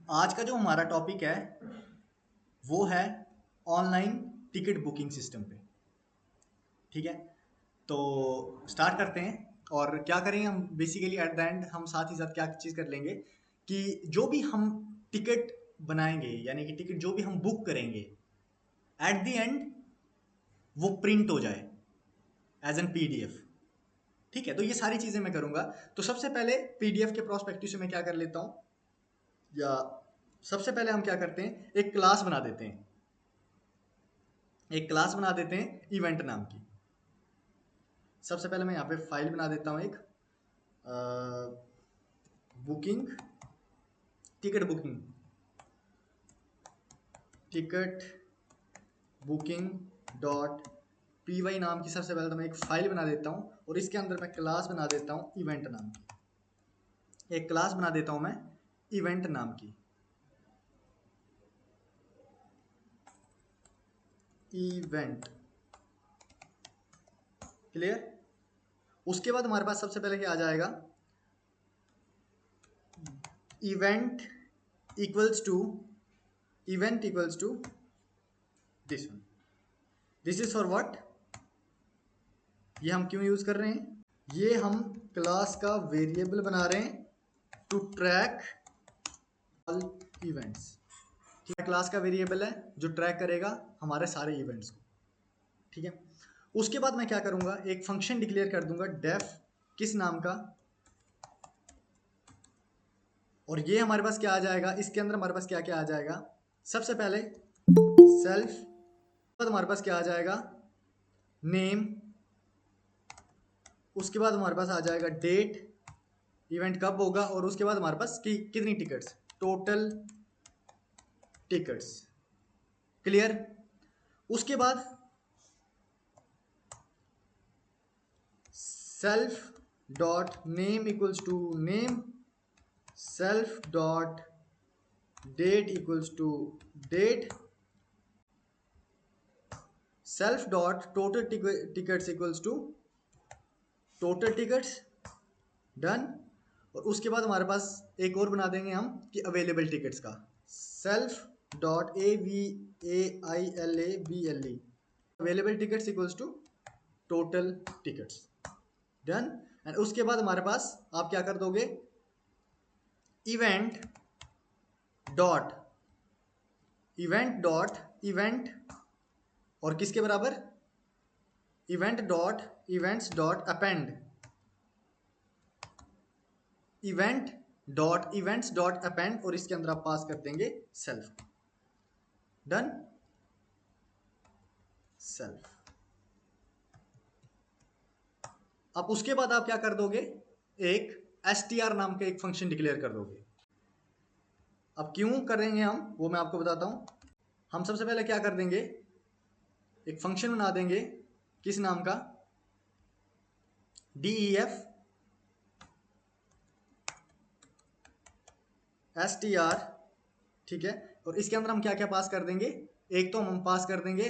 आज का जो हमारा टॉपिक है वो है ऑनलाइन टिकट बुकिंग सिस्टम पे। ठीक है, तो स्टार्ट करते हैं। और क्या करेंगे हम बेसिकली एट द एंड हम साथ ही साथ क्या चीज़ कर लेंगे कि जो भी हम टिकट बनाएंगे यानी कि टिकट जो भी हम बुक करेंगे एट द एंड वो प्रिंट हो जाए एज एन पीडीएफ। ठीक है, तो ये सारी चीज़ें मैं करूँगा। तो सबसे पहले पीडीएफ के प्रोस्पेक्टिव से मैं क्या कर लेता हूँ, या सबसे पहले हम क्या करते हैं, एक क्लास बना देते हैं। एक क्लास बना देते हैं इवेंट नाम की। सबसे पहले मैं यहाँ पे फाइल बना देता हूँ एक booking ticket booking dot P Y नाम की सबसे पहले तो मैं एक फाइल बना देता हूँ और इसके अंदर मैं क्लास बना देता हूँ इवेंट नाम की। एक क्लास बना देता हूँ मैं इवेंट नाम की, इवेंट। क्लियर। उसके बाद हमारे पास सबसे पहले क्या आ जाएगा, event equals to this one. This is for what, ये हम क्यों यूज कर रहे हैं, ये हम क्लास का वेरिएबल बना रहे हैं टू ट्रैक ऑल इवेंट्स। ठीक है, क्लास का वेरिएबल है जो ट्रैक करेगा हमारे सारे इवेंट्स को। ठीक है, उसके बाद मैं क्या करूंगा, एक फंक्शन डिक्लेयर कर दूंगा डेफ किस नाम का, और ये हमारे पास क्या आ जाएगा, इसके अंदर हमारे पास क्या क्या आ जाएगा, सबसे पहले सेल्फ, बाद हमारे पास क्या आ जाएगा, नेम, उसके बाद हमारे पास आ जाएगा डेट, इवेंट कब होगा, और उसके बाद हमारे पास कितनी टिकट्स, टोटल टिकट्स। क्लियर। उसके बाद self dot name equals to name, self dot date equals to date, self dot total tickets equals to total tickets. Done. और उसके बाद हमारे पास एक और बना देंगे हम कि अवेलेबल टिकट्स का, self dot AVAILABLE, available tickets equals to total tickets. Done. And उसके बाद हमारे पास आप क्या कर दोगे, इवेंट डॉट इवेंट और किसके बराबर, event dot events dot append, events dot append, और इसके अंदर आप पास कर देंगे सेल्फ। डन। सेल्फ। अब उसके बाद आप क्या कर दोगे, एक str नाम का एक फंक्शन डिक्लेयर कर दोगे। अब क्यों करेंगे हम वो मैं आपको बताता हूं। हम सबसे पहले क्या कर देंगे, एक फंक्शन बना देंगे किस नाम का, def str। ठीक है, और इसके अंदर हम क्या क्या पास कर देंगे, एक तो हम पास कर देंगे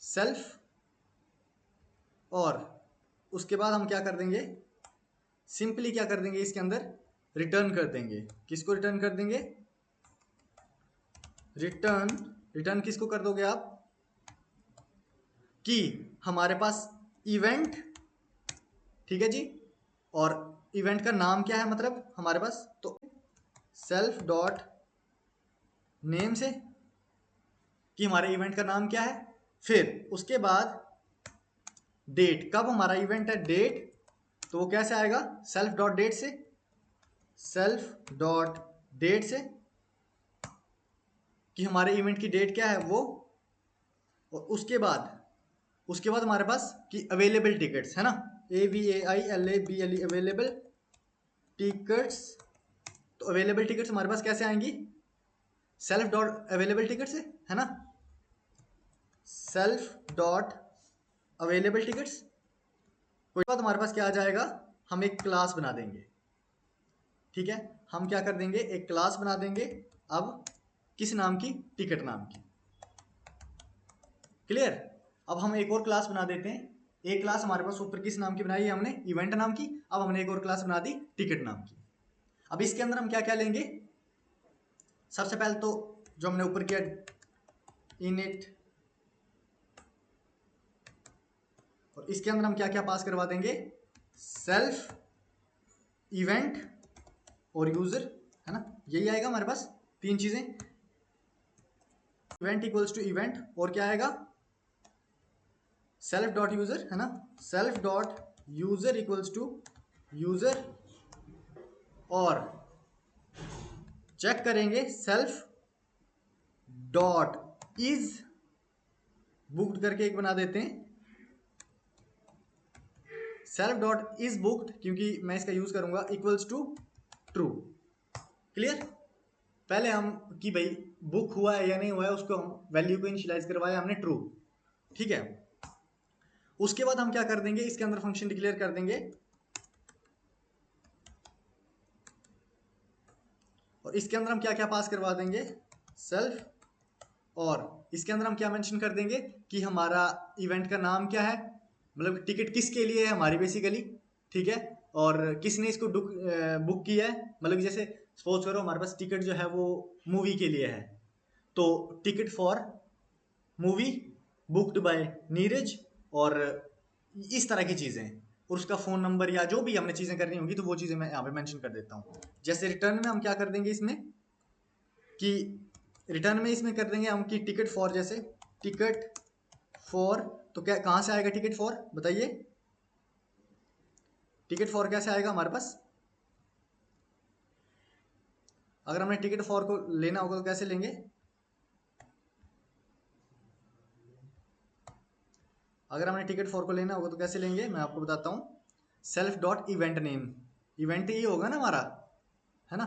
सेल्फ, और उसके बाद हम क्या कर देंगे, सिंपली क्या कर देंगे, इसके अंदर रिटर्न कर देंगे। किसको रिटर्न कर देंगे, रिटर्न किसको कर दोगे आप, कि हमारे पास इवेंट, ठीक है जी, और इवेंट का नाम क्या है, मतलब हमारे पास तो सेल्फ डॉट नेम से कि हमारे इवेंट का नाम क्या है, फिर उसके बाद डेट, कब हमारा इवेंट है, डेट, तो वो कैसे आएगा, सेल्फ डॉट डेट से, सेल्फ डॉट डेट से कि हमारे इवेंट की डेट क्या है वो, और उसके बाद हमारे पास कि अवेलेबल टिकट्स है ना, AVAILABLE, अवेलेबल टिकट्स। तो अवेलेबल टिकट्स हमारे पास कैसे आएंगी, सेल्फ डॉट अवेलेबल टिकट से, है ना, सेल्फ डॉट अवेलेबल टिकट्स। उसके बाद हमारे पास क्या आ जाएगा, हम एक क्लास बना देंगे। ठीक है, हम क्या कर देंगे, एक क्लास बना देंगे अब किस नाम की, टिकट नाम की। क्लियर। अब हम एक और क्लास बना देते हैं, एक क्लास हमारे पास ऊपर किस नाम की बनाई है हमने, इवेंट नाम की, अब हमने एक और क्लास बना दी टिकट नाम की। अब इसके अंदर हम क्या क्या लेंगे, सबसे पहले तो जो हमने ऊपर किया इनिट, और इसके अंदर हम क्या क्या पास करवा देंगे, सेल्फ, इवेंट और यूजर, है ना, यही आएगा हमारे पास तीन चीजें। इवेंट इक्वल्स टू इवेंट, और क्या आएगा, सेल्फ डॉट यूजर, है ना, self dot user equals to user, और चेक करेंगे सेल्फ डॉट इज बुक्ड करके एक बना देते हैं, सेल्फ डॉट इज बुक्ड, क्योंकि मैं इसका यूज करूंगा, इक्वल्स टू ट्रू। क्लियर। पहले हम कि भाई बुक हुआ है या नहीं हुआ है, उसको हम वैल्यू को इनिशियलाइज करवाया हमने ट्रू, ठीक है। उसके बाद हम क्या कर देंगे, इसके अंदर फंक्शन डिक्लेयर कर देंगे, और इसके अंदर हम क्या क्या पास करवा देंगे, सेल्फ, और इसके अंदर हम क्या मेंशन कर देंगे कि हमारा इवेंट का नाम क्या है, मतलब टिकट किसके लिए है हमारी बेसिकली, ठीक है, और किसने इसको बुक किया है, मतलब जैसे सपोज करो हमारे पास टिकट जो है वो मूवी के लिए है, तो ticket for movie booked by Neeraj, और इस तरह की चीज़ें, और उसका फ़ोन नंबर या जो भी हमने चीज़ें करनी होंगी तो वो चीज़ें मैं यहाँ पे मेंशन कर देता हूँ। जैसे रिटर्न में हम क्या कर देंगे इसमें कि रिटर्न में इसमें कर देंगे हम कि टिकट फॉर, जैसे टिकट फॉर, तो क्या कहाँ से आएगा टिकट फॉर, बताइए, टिकट फॉर कैसे आएगा हमारे पास, अगर हमने टिकट फॉर को लेना होगा तो कैसे लेंगे, अगर हमने टिकट फॉर को लेना होगा तो कैसे लेंगे, मैं आपको बताता हूँ, self dot event name, event ही होगा ना हमारा, है ना,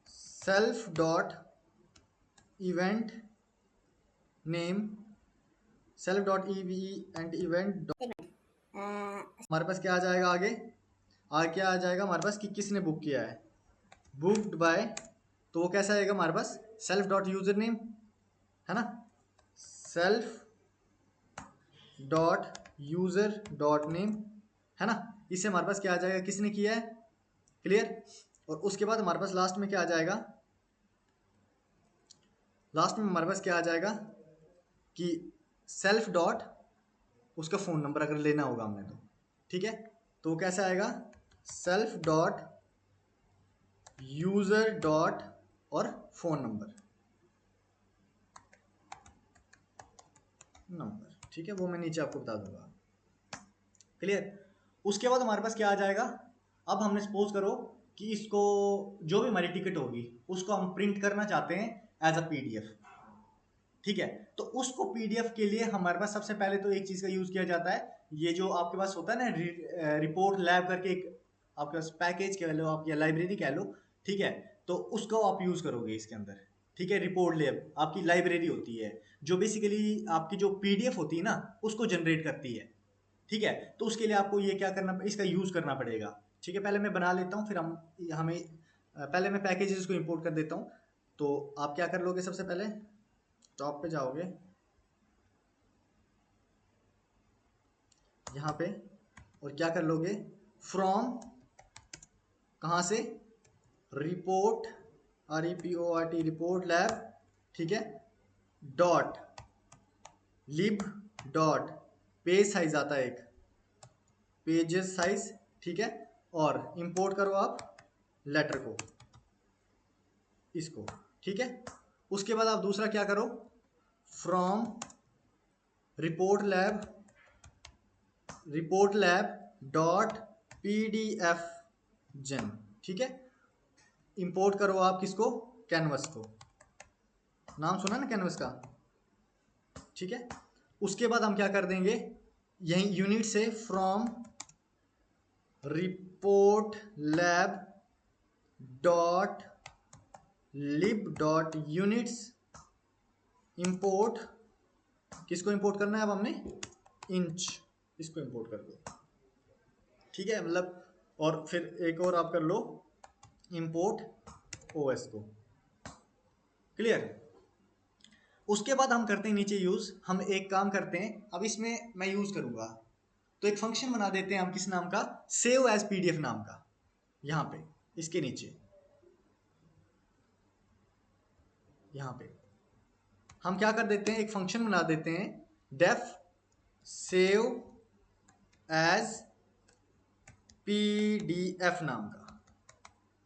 self dot event name, self dot and event, हमारे पास क्या आ जाएगा आगे, आगे क्या आ जाएगा हमारे पास कि किसने बुक किया है, बुक्ड बाय, तो वो कैसा आएगा हमारे पास, सेल्फ डॉट यूजर नेम, है ना, self dot user dot name, है ना, इससे हमारे पास क्या आ जाएगा, किसने किया है, क्लियर। और उसके बाद हमारे पास लास्ट में क्या आ जाएगा, लास्ट में हमारे पास क्या आ जाएगा कि सेल्फ डॉट उसका फ़ोन नंबर अगर लेना होगा हमने तो, ठीक है, तो वो कैसे आएगा, सेल्फ डॉट यूजर डॉट और फ़ोन नंबर, ठीक है, वो मैं नीचे आपको बता दूंगा, क्लियर। उसके बाद हमारे पास क्या आ जाएगा, अब हमने सपोज करो कि इसको जो भी हमारी टिकट होगी उसको हम प्रिंट करना चाहते हैं एज अ पीडीएफ, ठीक है, तो उसको पीडीएफ के लिए हमारे पास सबसे पहले तो एक चीज़ का यूज़ किया जाता है, ये जो आपके पास होता है ना रिपोर्ट लैब करके एक आपके पास पैकेज कह लो आप या लाइब्रेरी कह लो, ठीक है, तो उसको आप यूज़ करोगे इसके अंदर, ठीक है, रिपोर्ट लैब आपकी लाइब्रेरी होती है जो बेसिकली आपकी जो पीडीएफ होती है ना उसको जनरेट करती है, ठीक है, तो उसके लिए आपको ये क्या करना, इसका यूज़ करना पड़ेगा, ठीक है। पहले मैं बना लेता हूँ, फिर हमें पहले मैं पैकेजेस को इंपोर्ट कर देता हूँ। तो आप क्या कर लोगे, सबसे पहले टॉप पे जाओगे यहाँ पे, और क्या कर लोगे, फ्रॉम, कहाँ से, रिपोर्ट, REPORT रिपोर्ट लैब, ठीक है, डॉट लिब डॉट पेज साइज आता है एक, पेजेस साइज, ठीक है, और इंपोर्ट करो आप लेटर को, इसको, ठीक है। उसके बाद आप दूसरा क्या करो, from report lab dot PDF जन, ठीक है, इंपोर्ट करो आप किसको, कैनवस को, नाम सुना ना कैनवस का, ठीक है। उसके बाद हम क्या कर देंगे, यही यूनिट से from report lab dot lib dot units import, किसको इंपोर्ट करना है अब हमने, इंच, इसको इंपोर्ट कर दो, ठीक है, मतलब, और फिर एक और आप कर लो इंपोर्ट OS को, क्लियर। उसके बाद हम करते हैं नीचे यूज, हम एक काम करते हैं, अब इसमें मैं यूज करूंगा तो एक फंक्शन बना देते हैं हम, किस नाम का, सेव एज PDF नाम का, यहाँ पे इसके नीचे यहाँ पे हम क्या कर देते हैं, एक फंक्शन बना देते हैं डेफ सेव एज पीडीएफ नाम का।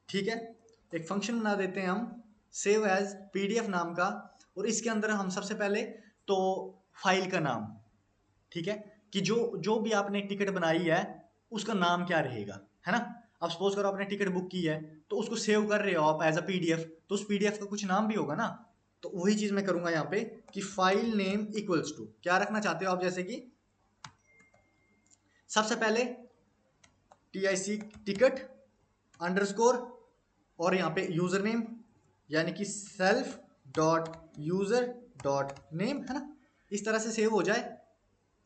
ठीक है, एक फंक्शन बना देते हैं हम सेव एज पीडीएफ नाम का, और इसके अंदर हम सबसे पहले तो फाइल का नाम, ठीक है, कि जो जो भी आपने टिकट बनाई है उसका नाम क्या रहेगा, है ना। अब सपोज करो आपने टिकट बुक की है तो उसको सेव कर रहे हो आप एज अ पीडीएफ, तो उस पीडीएफ का कुछ नाम भी होगा ना। तो वही चीज मैं करूंगा यहाँ पे कि फाइल नेम इक्वल्स टू क्या रखना चाहते हो आप, जैसे कि सबसे पहले tic टिकट अंडरस्कोर और यहाँ पे यूजर नेम, यानी कि self dot user dot name, है ना। इस तरह से सेव हो जाए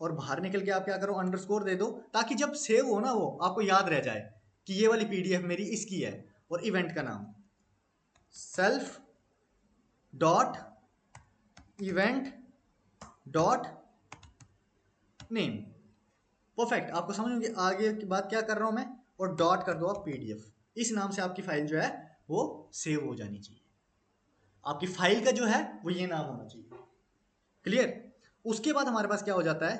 और बाहर निकल के आप क्या करो, अंडरस्कोर दे दो, ताकि जब सेव हो ना वो आपको याद रह जाए कि ये वाली पीडीएफ मेरी इसकी है। और इवेंट का नाम self dot event dot name. Perfect, आपको समझ में आगे की बात क्या कर रहा हूं मैं। और डॉट कर दो आप पीडीएफ, इस नाम से आपकी फाइल जो है वो सेव हो जानी चाहिए। आपकी फाइल का जो है वो ये नाम होना चाहिए। क्लियर। उसके बाद हमारे पास क्या हो जाता है,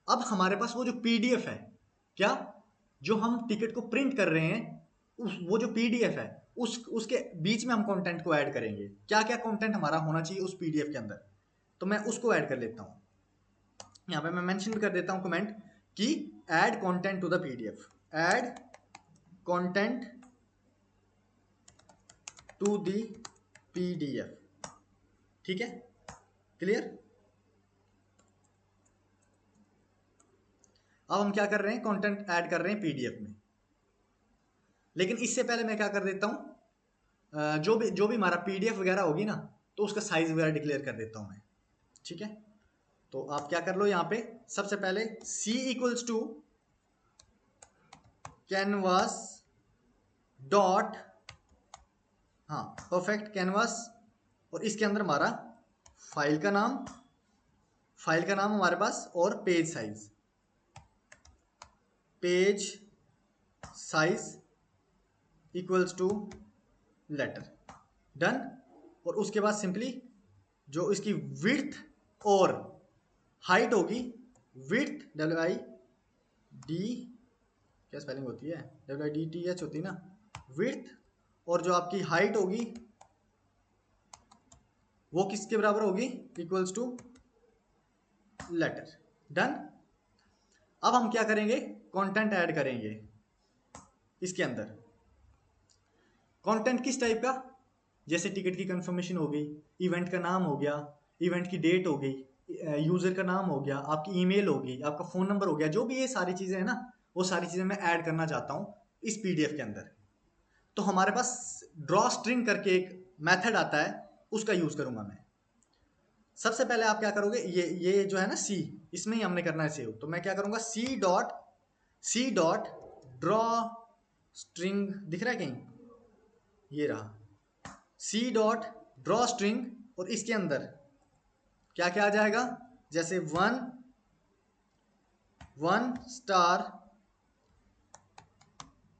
अब हमारे पास वो जो पीडीएफ है, क्या जो हम टिकट को प्रिंट कर रहे हैं, वो जो पीडीएफ है उसके बीच में हम कंटेंट को ऐड करेंगे। क्या क्या कंटेंट हमारा होना चाहिए उस पीडीएफ के अंदर, तो मैं उसको ऐड कर लेता हूं। यहाँ पे मैं मेंशन कर देता हूं कमेंट कि add content to the PDF, add content to the PDF. ठीक है, क्लियर। अब हम क्या कर रहे हैं, कंटेंट ऐड कर रहे हैं पीडीएफ में। लेकिन इससे पहले मैं क्या कर देता हूं, जो भी हमारा पीडीएफ वगैरह होगी ना, तो उसका साइज वगैरह डिक्लेयर कर देता हूं मैं। ठीक है, तो आप क्या कर लो यहाँ पे, सबसे पहले c equals to canvas dot, हाँ परफेक्ट, कैनवास, और इसके अंदर हमारा फाइल का नाम, हमारे पास, और page size equals to letter, done. और उसके बाद सिंपली जो इसकी विड्थ और हाइट होगी, विड्थ WID, क्या स्पेलिंग होती है, WIDTH होती है ना, विड्थ, और जो आपकी हाइट होगी वो किसके बराबर होगी, इक्वल्स टू लेटर, डन। अब हम क्या करेंगे, कंटेंट ऐड करेंगे इसके अंदर। कंटेंट किस टाइप का, जैसे टिकट की कंफर्मेशन हो गई, इवेंट का नाम हो गया, इवेंट की डेट हो गई, यूजर का नाम हो गया, आपकी ईमेल होगी, आपका फोन नंबर हो गया, जो भी ये सारी चीजें हैं ना, वो सारी चीजें मैं ऐड करना चाहता हूं इस पीडीएफ के अंदर। तो हमारे पास ड्रॉ स्ट्रिंग करके एक मेथड आता है, उसका यूज करूंगा मैं। सबसे पहले आप क्या करोगे, ये जो है ना सी, इसमें ही हमने करना है सेव, तो मैं क्या करूंगा, सी डॉट ड्रॉ स्ट्रिंग, दिख रहा है कहीं, ये रहा सी डॉट ड्रॉ स्ट्रिंग, और इसके अंदर क्या क्या आ जाएगा, जैसे 1 स्टार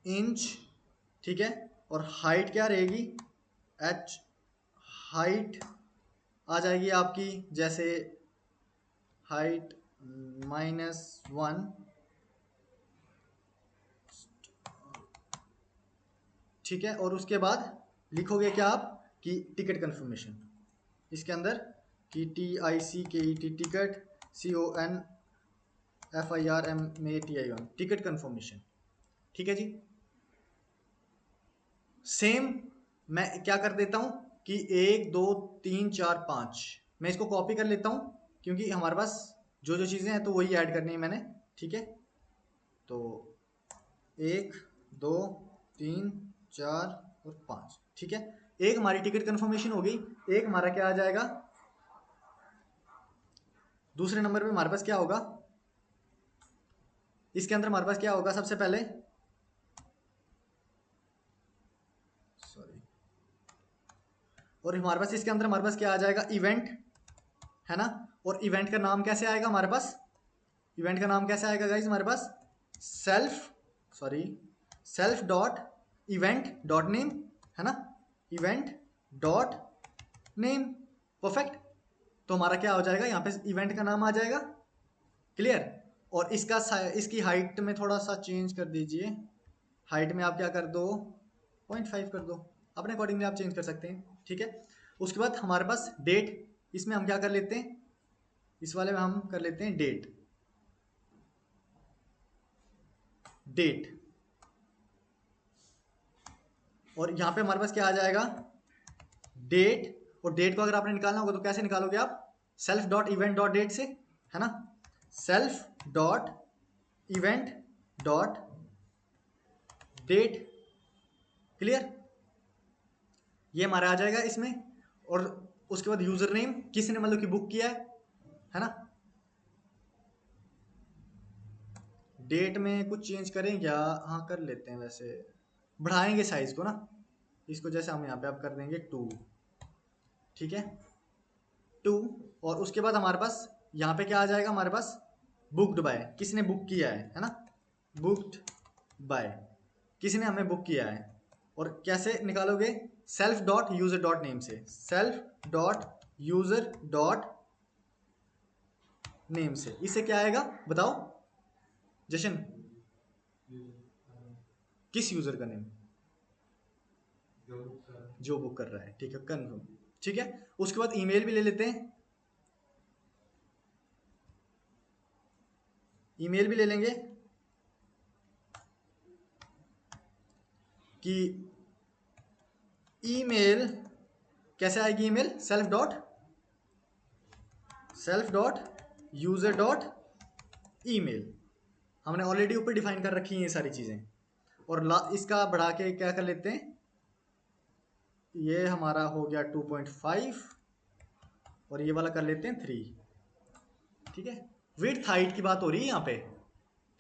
इंच, ठीक है, और हाइट क्या रहेगी, हाइट आ जाएगी आपकी, जैसे हाइट -1, ठीक है। और उसके बाद लिखोगे क्या आप, कि टिकट कंफर्मेशन, इसके अंदर कि TICKET ticket, CONFIRMATION ticket confirmation. ठीक है जी। सेम मैं क्या कर देता हूं कि 1 2 3 4 5 मैं इसको कॉपी कर लेता हूं, क्योंकि हमारे पास जो जो चीजें हैं तो वही ऐड करनी है मैंने। ठीक है, तो 1 2 3 4 और 5, ठीक है। एक हमारी टिकट कंफर्मेशन हो गई, एक हमारा क्या आ जाएगा, दूसरे नंबर पे हमारे पास क्या होगा, इसके अंदर हमारे पास क्या होगा, सबसे पहले सॉरी, और हमारे पास इसके अंदर हमारे पास क्या आ जाएगा, इवेंट, है ना। और इवेंट का नाम कैसे आएगा हमारे पास, इवेंट का नाम कैसे आएगा गाइज हमारे पास, self dot event dot name, है ना, इवेंट डॉट नेम, परफेक्ट। तो हमारा क्या हो जाएगा, यहाँ पे इवेंट का नाम आ जाएगा, क्लियर। और इसकी हाइट में थोड़ा सा चेंज कर दीजिए, हाइट में आप क्या कर दो 0.5 कर दो, अपने अकॉर्डिंगली आप चेंज कर सकते हैं, ठीक है। उसके बाद हमारे पास डेट, इसमें हम क्या कर लेते हैं, इस वाले में हम कर लेते हैं डेट, डेट। और यहाँ पे हमारे पास क्या आ जाएगा, डेट। और डेट को अगर आपने निकालना होगा तो कैसे निकालोगे आप, self dot event dot date से, है ना, self dot event dot date, clear. ये हमारा आ जाएगा इसमें। और उसके बाद यूजर नेम, किसने मतलब कि बुक किया है ना। डेट में कुछ चेंज करें क्या, हाँ कर लेते हैं, वैसे बढ़ाएंगे साइज को ना, इसको जैसे हम यहाँ पे आप कर देंगे 2, ठीक है, 2। और उसके बाद हमारे पास यहाँ पे क्या आ जाएगा, हमारे पास बुक्ड बाय, किसने बुक किया है ना, बुक्ड बाय, किसने हमें बुक किया है। और कैसे निकालोगे, self dot user dot name से, self dot user dot name से। इससे क्या आएगा बताओ जशन, किस यूजर का नेम, जो बुक कर रहा है, ठीक है, कन्फर्म, ठीक है। उसके बाद ईमेल भी ले लेते हैं, ईमेल भी ले लेंगे कि ईमेल कैसे आएगी, email self dot user dot email, हमने ऑलरेडी ऊपर डिफाइन कर रखी हैं ये सारी चीजें। और इसका बढ़ा के क्या कर लेते हैं, ये हमारा हो गया 2.5 और ये वाला कर लेते हैं 3, ठीक है। विड्थ हाइट की बात हो रही है यहाँ पे,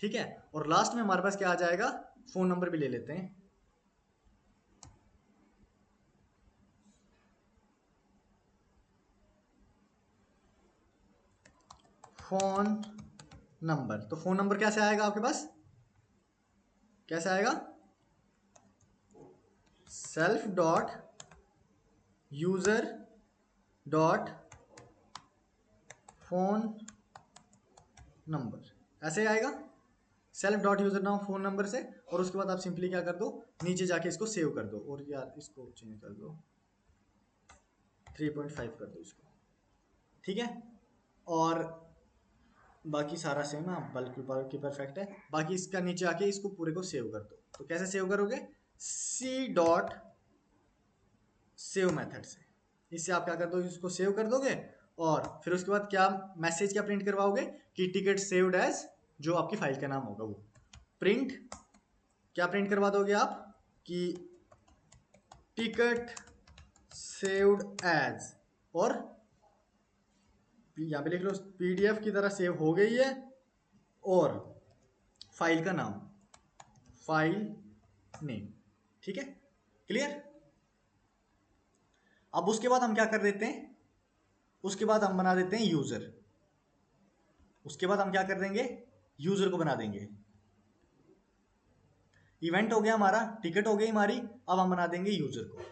ठीक है। और लास्ट में हमारे पास क्या आ जाएगा, फोन नंबर भी ले लेते हैं, फोन नंबर। तो फोन नंबर कैसे आएगा आपके पास, कैसे आएगा, self dot user dot phone number, ऐसे आएगा, self dot user now phone number से। और उसके बाद आप सिंपली क्या कर दो, नीचे जाके इसको सेव कर दो, और यार इसको चेंज कर दो 3.5 कर दो इसको, ठीक है। और बाकी सारा सेम है, बल्कि परफेक्ट है। बाकी इसका नीचे आके इसको पूरे को सेव कर दो। तो कैसे सेव करोगे, सी डॉट सेव मेथड से, इससे आप क्या कर दो, इसको सेव कर दोगे। और फिर उसके बाद क्या मैसेज क्या प्रिंट करवाओगे कि टिकट सेव्ड एज, जो आपकी फाइल का नाम होगा वो प्रिंट, क्या प्रिंट करवा दोगे आप कि टिकट सेव्ड एज, और यहाँ पे लिख लो पीडीएफ की तरह सेव हो गई है, और फाइल का नाम, फाइल नेम, ठीक है, क्लियर। अब उसके बाद हम क्या कर देते हैं, उसके बाद हम बना देते हैं यूजर, उसके बाद हम क्या कर देंगे, यूजर को बना देंगे। इवेंट हो गया हमारा, टिकट हो गई हमारी, अब हम बना देंगे यूजर को।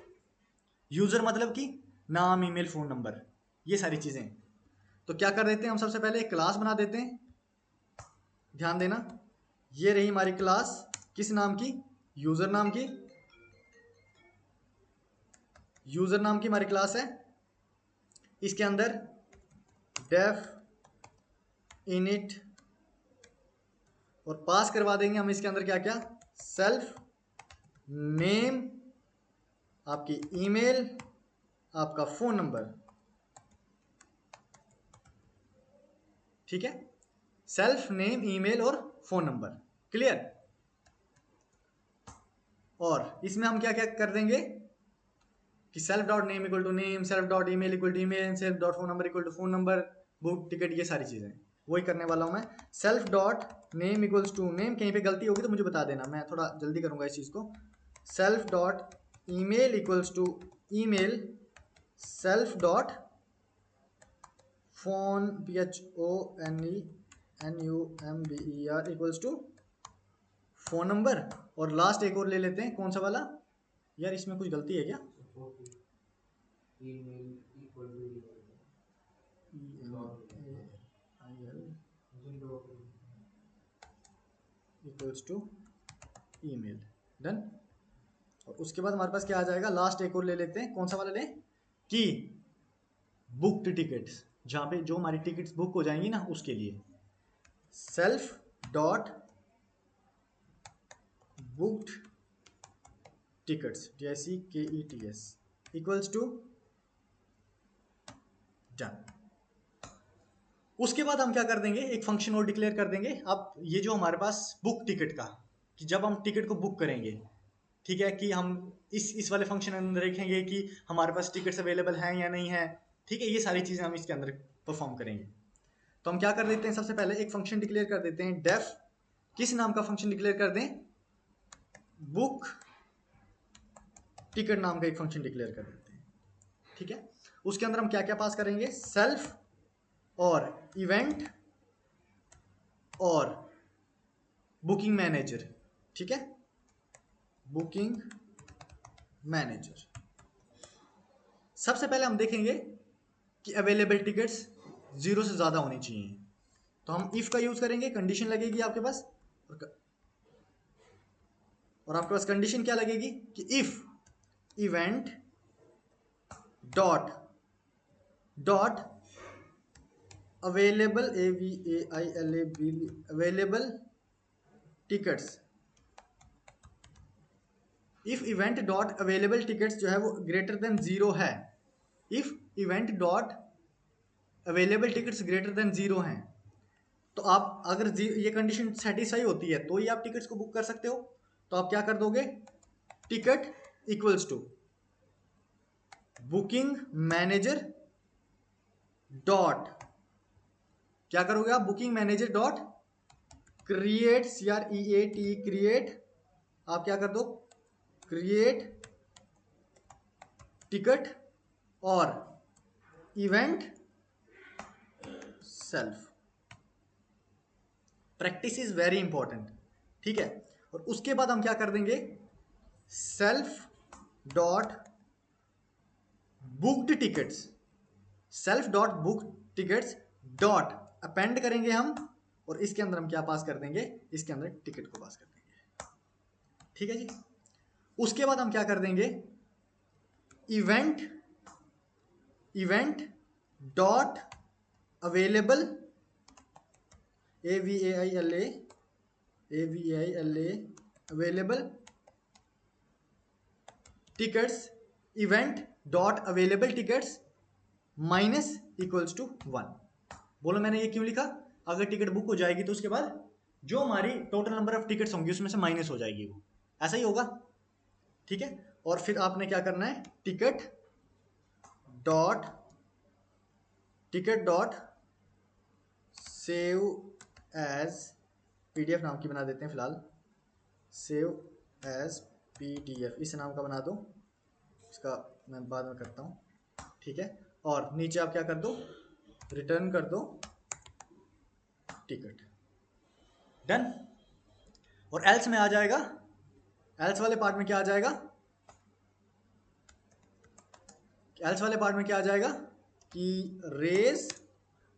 यूजर मतलब कि नाम, ईमेल, फोन नंबर, ये सारी चीजें। तो क्या कर देते हैं, हम सबसे पहले एक क्लास बना देते हैं, ध्यान देना, ये रही हमारी क्लास, किस नाम की, यूजर नाम की, यूजर नाम की हमारी क्लास है। इसके अंदर डेफ इनिट, और पास करवा देंगे हम इसके अंदर क्या क्या, सेल्फ नेम, आपकी ईमेल, आपका फोन नंबर, ठीक है, सेल्फ नेम, ईमेल और फोन नंबर, क्लियर। और इसमें हम क्या क्या कर देंगे कि self dot name equal to name, self dot email equal to email, self dot phone number equal to phone number, book ticket, ये सारी चीजें वही करने वाला हूं मैं। Self dot name equals to name, कहीं पे गलती होगी तो मुझे बता देना, मैं थोड़ा जल्दी करूंगा इस चीज को। Self dot email equals to email, self dot phone PHONENUMBER equals to phone number, और लास्ट एक और ले लेते हैं, कौन सा वाला यार, इसमें कुछ गलती है क्या? Equals to email. डन। और उसके बाद हमारे पास क्या आ जाएगा, लास्ट एक और ले लेते हैं, कौन सा वाला लें, कि बुक्ड टिकट्स, जहाँ पे जो हमारी टिकट्स बुक हो जाएंगी ना उसके लिए self dot booked tickets JCKETS equals to done. उसके बाद हम क्या कर देंगे, एक फंक्शन और डिक्लेयर कर देंगे। अब ये जो हमारे पास बुक टिकट का, कि जब हम टिकट को बुक करेंगे, ठीक है, कि हम इस वाले फंक्शन के अंदर देखेंगे कि हमारे पास टिकट्स अवेलेबल हैं या नहीं है, ठीक है, ये सारी चीज़ें हम इसके अंदर परफॉर्म करेंगे। तो हम क्या कर देते हैं, सबसे पहले एक फंक्शन डिक्लेयर कर देते हैं, डेफ, किस नाम का फंक्शन डिक्लेयर कर दें, बुक टिकट नाम का एक फंक्शन डिक्लेयर कर देते हैं, ठीक है। उसके अंदर हम क्या क्या पास करेंगे, सेल्फ और इवेंट और बुकिंग मैनेजर, ठीक है, बुकिंग मैनेजर। सबसे पहले हम देखेंगे कि अवेलेबल टिकट्स 0 से ज़्यादा होनी चाहिए, तो हम इफ़ का यूज़ करेंगे, कंडीशन लगेगी आपके पास, और आपके पास कंडीशन क्या लगेगी कि if event dot dot available available tickets, if event dot available tickets जो है वो ग्रेटर देन 0 है, if event dot available tickets greater than 0 हैं, तो आप अगर ये कंडीशन सेटिस्फाई होती है तो ही आप टिकट्स को बुक कर सकते हो। तो आप क्या कर दोगे, ticket equals to booking manager dot, क्या करोगे आप, booking manager dot create CREAT create, आप क्या कर दो, क्रिएट टिकट और event self. Practice is very important, ठीक है। और उसके बाद हम क्या कर देंगे, self dot booked tickets, self dot book tickets dot append करेंगे हम, और इसके अंदर हम क्या पास कर देंगे, इसके अंदर टिकट को पास कर देंगे, ठीक है जी। उसके बाद हम क्या कर देंगे, event dot available AVAILA available tickets, event dot available tickets minus equals to 1। बोलो मैंने ये क्यों लिखा, अगर टिकट बुक हो जाएगी तो उसके बाद जो हमारी टोटल नंबर ऑफ टिकट्स होंगी उसमें से माइनस हो जाएगी, वो ऐसा ही होगा, ठीक है। और फिर आपने क्या करना है, ticket dot save as PDF नाम की बना देते हैं फिलहाल, सेव एज PDF इस नाम का बना दो, इसका मैं बाद में करता हूँ, ठीक है। और नीचे आप क्या कर दो, रिटर्न कर दो टिकट, डन। और एल्स में आ जाएगा, एल्स वाले पार्ट में क्या आ जाएगा, एल्स वाले पार्ट में क्या आ जाएगा कि रेज,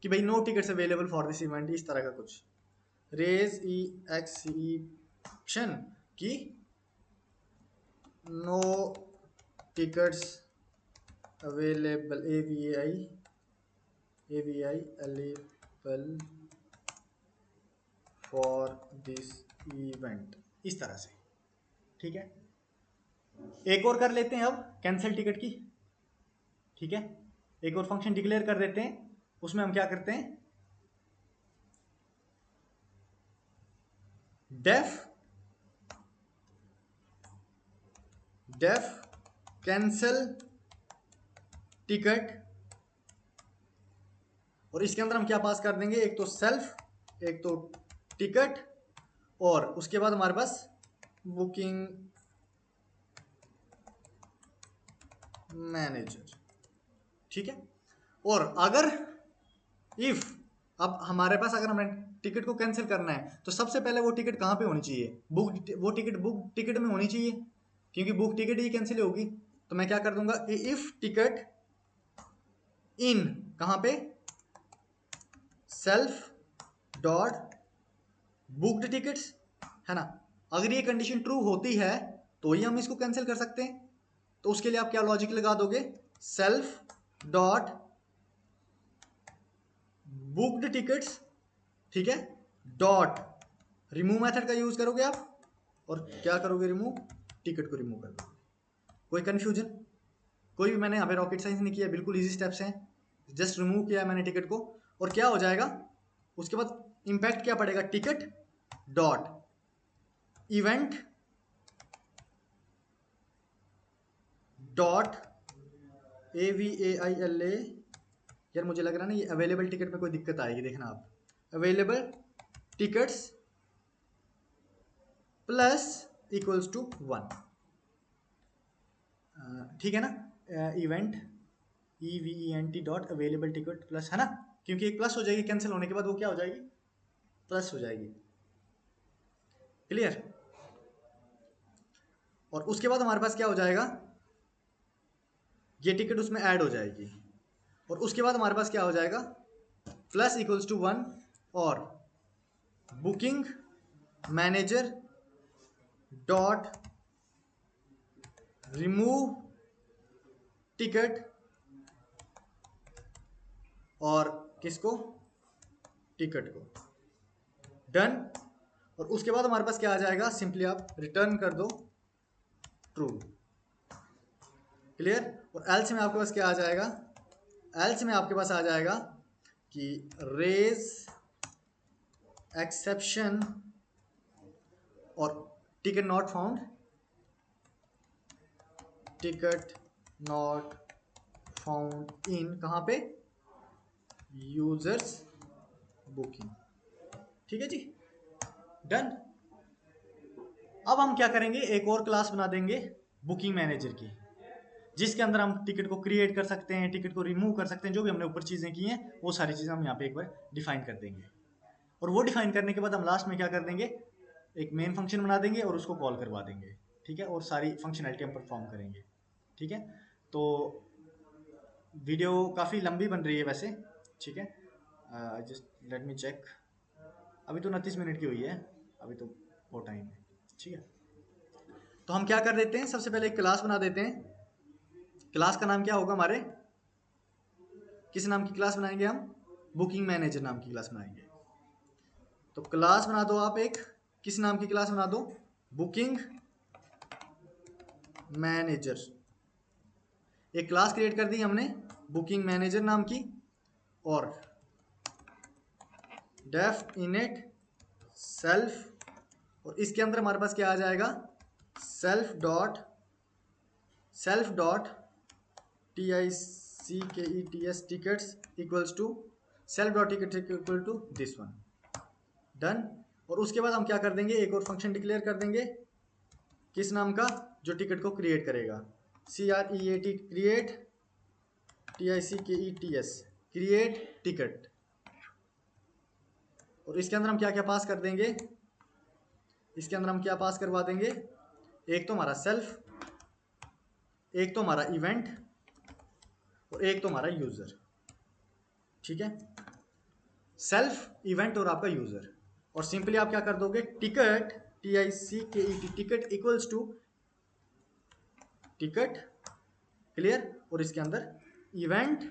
कि भाई no tickets available for this event, इस तरह का कुछ, रेज एक्सेप्शन की no tickets available available for this event, इस तरह से, ठीक है। एक और कर लेते हैं अब कैंसिल टिकट की, ठीक है, एक और फंक्शन डिक्लेयर कर देते हैं, उसमें हम क्या करते हैं, डेफ कैंसिल टिकट, और इसके अंदर हम क्या पास कर देंगे, एक तो सेल्फ, एक तो टिकट, और उसके बाद हमारे पास बुकिंग मैनेजर, ठीक है। और अब हमारे पास अगर हमें टिकट को कैंसिल करना है तो सबसे पहले वो टिकट कहाँ पे होनी चाहिए, वो टिकट बुक टिकट में होनी चाहिए, क्योंकि बुक टिकट ही कैंसिल होगी। तो मैं क्या कर दूंगा, इफ टिकट इन कहाँ पे, सेल्फ डॉट बुक्ड टिकट्स, है ना। अगर ये कंडीशन ट्रू होती है तो ही हम इसको कैंसिल कर सकते हैं। तो उसके लिए आप क्या लॉजिक लगा दोगे, सेल्फ डॉट बुक्ड टिकट्स, ठीक है, डॉट रिमूव मेथड का यूज करोगे आप, और क्या करोगे, रिमूव टिकट को रिमूव कर दोगे। कोई कंफ्यूजन, कोई भी मैंने यहाँ पे रॉकेट साइंस नहीं किया, बिल्कुल इजी स्टेप्स हैं। जस्ट रिमूव किया है मैंने टिकट को, और क्या हो जाएगा उसके बाद, इंपैक्ट क्या पड़ेगा, ticket dot event dot AVAILA। यार मुझे लग रहा है ना ये अवेलेबल टिकट में कोई दिक्कत आएगी, देखना आप, available tickets plus equals to 1, ठीक है ना। Event EVENT dot available ticket plus, है ना, क्योंकि एक प्लस हो जाएगी कैंसिल होने के बाद, वो क्या हो जाएगी, प्लस हो जाएगी। क्लियर। और उसके बाद हमारे पास क्या हो जाएगा, ये टिकट उसमें ऐड हो जाएगी, और उसके बाद हमारे पास क्या हो जाएगा, प्लस इक्वल्स टू 1 और booking manager dot remove ticket, और किसको, टिकट को, डन। और उसके बाद हमारे पास क्या आ जाएगा, सिंपली आप रिटर्न कर दो ट्रू। क्लियर। और एल्स में आपके पास क्या आ जाएगा, एल्स में आपके पास आ जाएगा कि रेज एक्सेप्शन और ticket not found, ticket not found in कहाँ पे, यूजर्स बुकिंग, ठीक है जी, डन। अब हम क्या करेंगे, एक और क्लास बना देंगे बुकिंग मैनेजर की, जिसके अंदर हम टिकट को क्रिएट कर सकते हैं, टिकट को रिमूव कर सकते हैं, जो भी हमने ऊपर चीज़ें की हैं वो सारी चीज़ें हम यहाँ पे एक बार डिफाइन कर देंगे। और वो डिफाइन करने के बाद हम लास्ट में क्या कर देंगे, एक मेन फंक्शन बना देंगे और उसको कॉल करवा देंगे, ठीक है, और सारी फंक्शनैलिटी हम परफॉर्म करेंगे, ठीक है। तो वीडियो काफ़ी लंबी बन रही है वैसे, ठीक है, जस्ट लेट मी चेक, अभी तो 29 मिनट की हुई है, अभी तो बहुत टाइम है, ठीक है। तो हम क्या कर देते हैं, सबसे पहले एक क्लास बना देते हैं। क्लास का नाम क्या होगा हमारे, किस नाम की क्लास बनाएंगे हम, बुकिंग मैनेजर नाम की क्लास बनाएंगे। तो क्लास बना दो आप एक, किस नाम की क्लास बना दो, बुकिंग मैनेजर। एक क्लास क्रिएट कर दी हमने बुकिंग मैनेजर नाम की, और डेफ इनिट सेल्फ, और इसके अंदर हमारे पास क्या आ जाएगा, self dot TICKETS tickets equals to self dot ticket equal to this one, done. और उसके बाद हम क्या कर देंगे, एक और फंक्शन डिक्लेयर कर देंगे, किस नाम का, जो टिकट को क्रिएट करेगा, CREAT create, TICKETS create ticket. और इसके अंदर हम क्या क्या पास कर देंगे, इसके अंदर हम क्या पास करवा देंगे, एक तो हमारा सेल्फ, एक तो हमारा इवेंट, और एक तो हमारा यूजर, ठीक है, सेल्फ इवेंट और आपका यूजर। और सिंपली आप क्या कर दोगे, ticket TICKET ticket equals to ticket, clear, और इसके अंदर इवेंट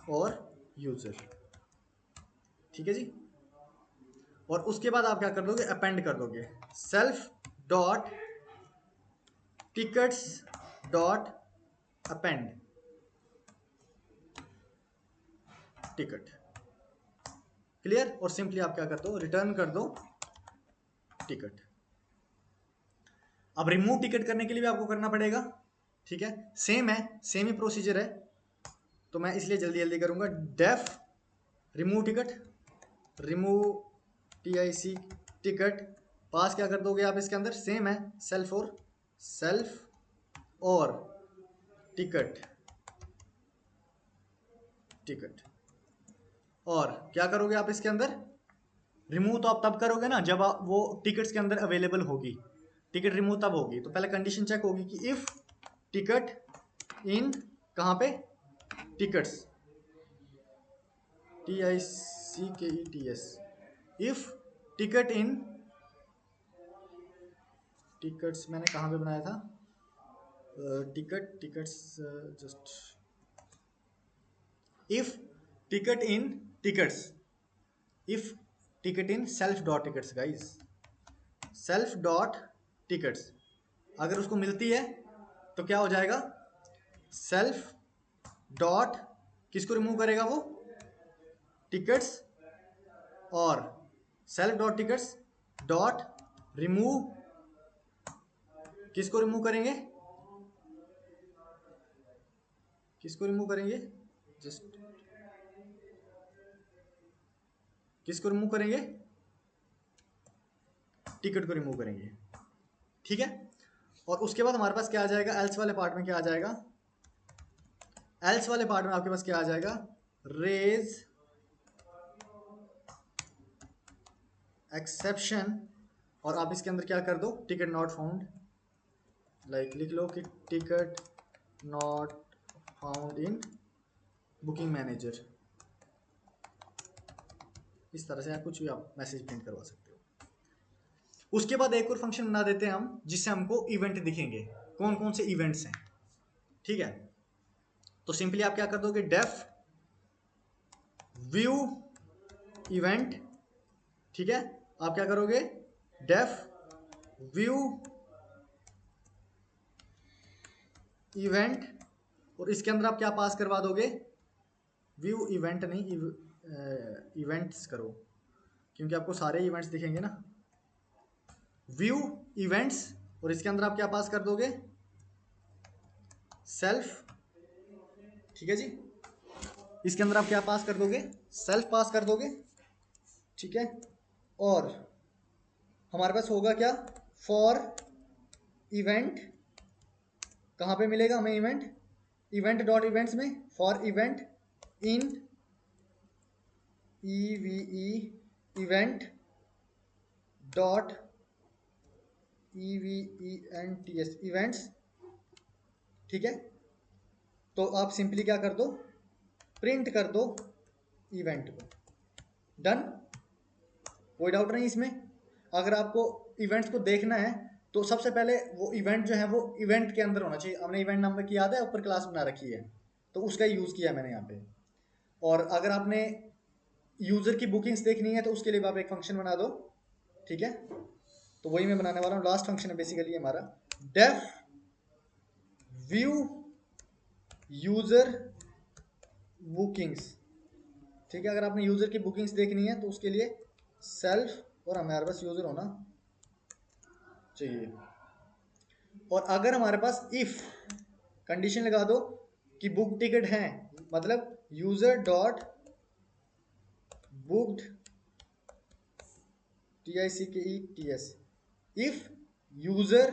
और यूजर, ठीक है जी। और उसके बाद आप क्या कर दोगे, अपेंड कर दोगे self dot tickets dot append ticket, clear. और सिंपली आप क्या कर दो, रिटर्न कर दो टिकट। अब रिमूव टिकट करने के लिए भी आपको करना पड़ेगा, ठीक है, सेम है, सेम ही प्रोसीजर है, तो मैं इसलिए जल्दी जल्दी करूंगा, def remove ticket, remove TIC ticket, पास क्या कर दोगे आप इसके अंदर, सेम है, सेल्फ और टिकट, और क्या करोगे आप इसके अंदर, रिमूव तो आप तब करोगे ना जब आप वो टिकट्स के अंदर अवेलेबल होगी, टिकट रिमूव तब होगी। तो पहले कंडीशन चेक होगी कि इफ टिकट इन, कहाँ पे, tickets, TICKETS, if ticket in, tickets मैंने कहाँ पे बनाया था, tickets just, if ticket in tickets, if ticket in self dot tickets guys, self dot tickets अगर उसको मिलती है तो क्या हो जाएगा, सेल्फ डॉट, किसको रिमूव करेगा वो, टिकट्स, और self dot tickets dot remove, किसको रिमूव करेंगे, किसको रिमूव करेंगे, जस्ट किसको रिमूव करेंगे, टिकट को रिमूव करेंगे। ठीक है, और उसके बाद हमारे पास क्या आ जाएगा, एल्स वाले पार्ट में क्या आ जाएगा, एल्स वाले पार्ट में आपके पास क्या आ जाएगा, रेज एक्सेप्शन, और आप इसके अंदर क्या कर दो, टिकट नॉट फाउंड, लाइक लिख लो कि ticket not found in booking manager, इस तरह से कुछ भी आप मैसेज प्रिंट करवा सकते हो। उसके बाद एक और फंक्शन बना देते हैं हम जिससे हमको इवेंट दिखेंगे, कौन कौन से इवेंट्स हैं। ठीक है, तो सिंपली आप क्या कर दोगे, डेफ व्यू इवेंट। ठीक है, आप क्या करोगे, डेफ व्यू इवेंट, और इसके अंदर आप क्या पास करवा दोगे, व्यू इवेंट नहीं, इवेंट्स करो, क्योंकि आपको सारे इवेंट्स दिखेंगे ना, व्यू इवेंट्स, और इसके अंदर आप क्या पास कर दोगे, सेल्फ। ठीक है जी, इसके अंदर आप क्या पास कर दोगे, सेल्फ पास कर दोगे। ठीक है, और हमारे पास होगा क्या, फॉर इवेंट, कहाँ पे मिलेगा हमें इवेंट, इवेंट डॉट इवेंट्स में, for event in EVE event dot EVENTS events. ठीक है, तो आप सिंपली क्या कर दो, प्रिंट कर दो इवेंट को, डन, कोई डाउट नहीं इसमें। अगर आपको इवेंट्स को देखना है तो सबसे पहले वो इवेंट जो है वो इवेंट के अंदर होना चाहिए। हमने इवेंट नाम की याद है, ऊपर क्लास बना रखी है, तो उसका यूज़ किया मैंने यहाँ पे। और अगर आपने यूज़र की बुकिंग्स देखनी है तो उसके लिए आप एक फंक्शन बना दो। ठीक है, तो वही मैं बनाने वाला हूँ, लास्ट फंक्शन है बेसिकली हमारा, डेफ व्यू यूज़र बुकिंग्स। ठीक है, अगर आपने यूज़र की बुकिंग्स देखनी है तो उसके लिए सेल्फ, और हमारे पास यूज़र होना चाहिए। और अगर हमारे पास इफ कंडीशन लगा दो कि बुक टिकट है, मतलब user dot booked TICKETS, if user